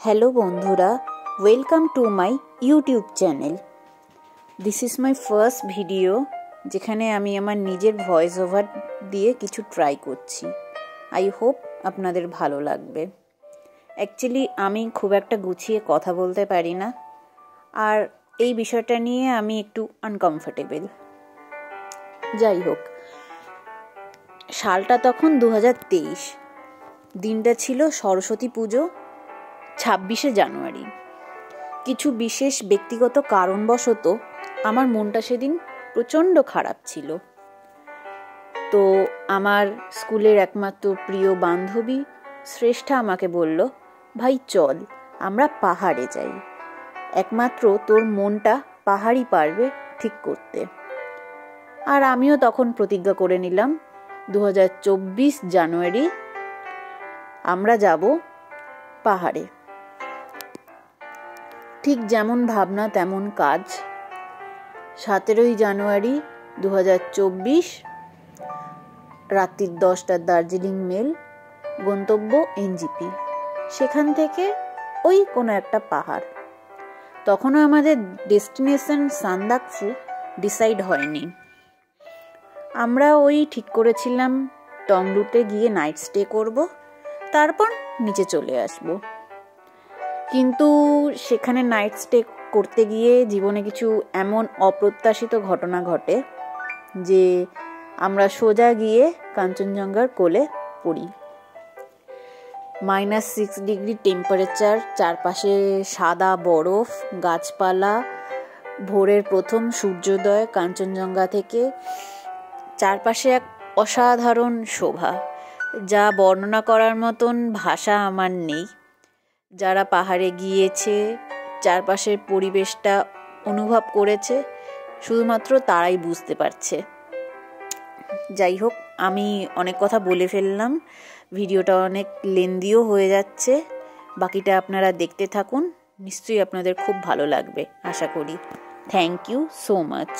Hello বন্ধুরা, welcome to my YouTube channel. This is my first video, যেখানে আমি আমার নিজের ভয়েস ওভার দিয়ে কিছু ট্রাই করছি। আই হোপ আপনাদের ভালো লাগবে। অ্যাকচুয়ালি আমি খুব একটা গুছিয়ে কথা বলতে পারি না, আর এই বিষয়টা নিয়ে আমি একটু আনকমফোর্টেবল। যাই হোক, সালটা তখন 2023, দিনটা ছিল সরস্বতী পুজো, 26শে জানুয়ারি। কিছু বিশেষ ব্যক্তিগত কারণবশত আমার মনটা সেদিন প্রচণ্ড খারাপ ছিল। তো আমার স্কুলের একমাত্র প্রিয় বান্ধবী শ্রেষ্ঠা আমাকে বলল, ভাই চল আমরা পাহাড়ে যাই, একমাত্র তোর মনটা পাহাড়ই পারবে ঠিক করতে। আর আমিও তখন প্রতিজ্ঞা করে নিলাম 2024 জানুয়ারি আমরা যাব পাহাড়ে। ঠিক যেমন ভাবনা তেমন কাজ। 17 জানুয়ারি 2024 রাত্রি 10টার দার্জিলিং মেল, গন্তব্য এনজিপি। সেখান থেকে ওই কোনো একটা পাহাড়। তখনও আমাদের ডেস্টিনেশন সান্দাকফু ডিসাইড হয়নি। আমরা ওই ঠিক করেছিলাম টংলুতে গিয়ে নাইট স্টে করব, তারপর নিচে চলে আসব। কিন্তু সেখানে নাইট স্টে করতে গিয়ে জীবনে কিছু এমন অপ্রত্যাশিত ঘটনা ঘটে যে আমরা সোজা গিয়ে কাঞ্চনজঙ্ঘার কোলে পড়ি। -6 ডিগ্রি টেম্পারেচার, চারপাশে সাদা বরফ, গাছপালা, ভোরের প্রথম সূর্যোদয় কাঞ্চনজঙ্ঘা থেকে, চারপাশে এক অসাধারণ শোভা, যা বর্ণনা করার মতন ভাষা আমার নেই। যারা পাহাড়ে গিয়েছে, চারপাশের পরিবেশটা অনুভব করেছে, শুধুমাত্র তারাই বুঝতে পারছে। যাই হোক, আমি অনেক কথা বলে ফেললাম, ভিডিওটা অনেক লেন্দিও হয়ে যাচ্ছে। বাকিটা আপনারা দেখতে থাকুন, নিশ্চয়ই আপনাদের খুব ভালো লাগবে আশা করি। Thank you so much.